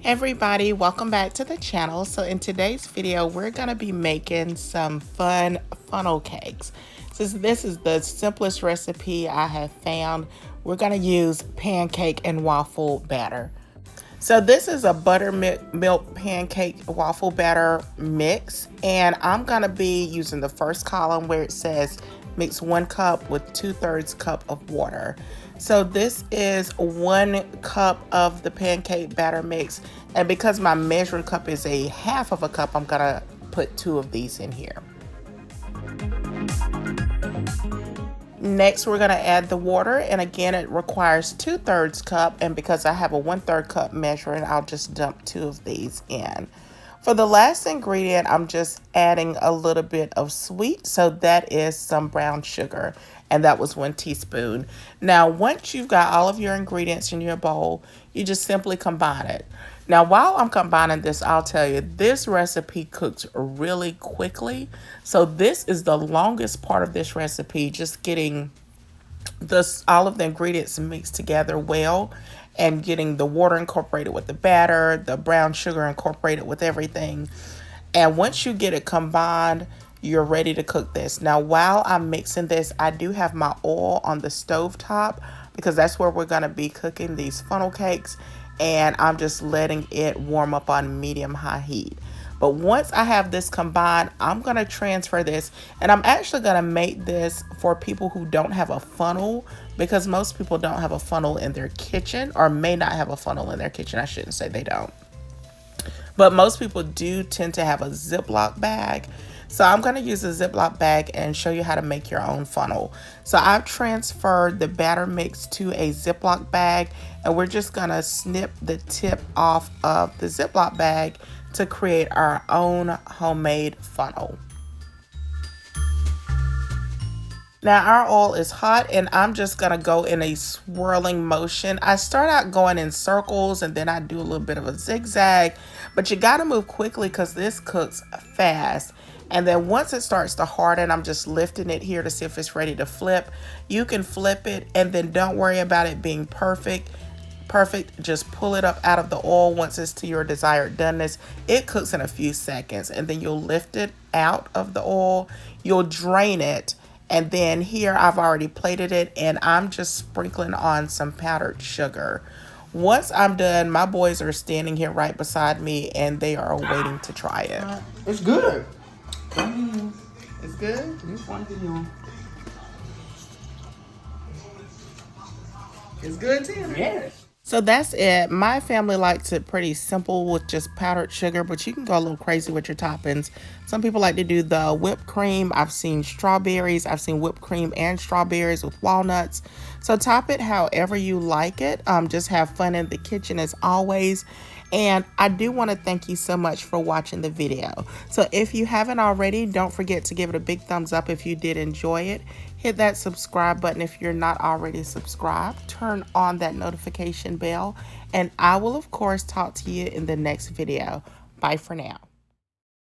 Everybody, welcome back to the channel. So in today's video, we're going to be making some fun funnel cakes. Since this is the simplest recipe I have found, we're going to use pancake and waffle batter. So this is a buttermilk pancake waffle batter mix, and I'm going to be using the first column where it says mix 1 cup with 2/3 cup of water. So this is 1 cup of the pancake batter mix, and because my measuring cup is a half of a cup, I'm gonna put 2 of these in here. Next, we're gonna add the water, and again, it requires 2/3 cup, and because I have a 1/3 cup measuring, I'll just dump 2 of these in. For the last ingredient, I'm just adding a little bit of sweet, so that is some brown sugar, and that was 1 teaspoon. Now, once you've got all of your ingredients in your bowl, you just simply combine it. Now, while I'm combining this, I'll tell you, this recipe cooks really quickly, so this is the longest part of this recipe, just getting all of the ingredients mixed together well and getting the water incorporated with the batter, the brown sugar incorporated with everything. And once you get it combined, you're ready to cook this. Now, while I'm mixing this, I do have my oil on the stove top because that's where we're gonna be cooking these funnel cakes, and I'm just letting it warm up on medium-high heat. But once I have this combined, I'm going to transfer this, and I'm actually going to make this for people who don't have a funnel, because most people don't have a funnel in their kitchen, or may not have a funnel in their kitchen. I shouldn't say they don't. But most people do tend to have a Ziploc bag. So I'm going to use a Ziploc bag and show you how to make your own funnel. So I've transferred the batter mix to a Ziploc bag, and we're just going to snip the tip off of the Ziploc bag to create our own homemade funnel. Now our oil is hot, and I'm just gonna go in a swirling motion. I start out going in circles, and then I do a little bit of a zigzag, but you gotta move quickly because this cooks fast. And then once it starts to harden, I'm just lifting it here to see if it's ready to flip. You can flip it, and then don't worry about it being perfect. Just pull it up out of the oil once it's to your desired doneness. It cooks in a few seconds, and then you'll lift it out of the oil. You'll drain it, and then here I've already plated it, and I'm just sprinkling on some powdered sugar. Once I'm done, my boys are standing here right beside me, and they are waiting to try it. It's good. It's good? It's good too. Yes. So that's it. My family likes it pretty simple with just powdered sugar, but you can go a little crazy with your toppings. Some people like to do the whipped cream. I've seen strawberries. I've seen whipped cream and strawberries with walnuts. So top it however you like it. Just have fun in the kitchen as always. And I do want to thank you so much for watching the video. So if you haven't already, don't forget to give it a big thumbs up if you did enjoy it. Hit that subscribe button if you're not already subscribed. Turn on that notification bell. And I will, of course, talk to you in the next video. Bye for now.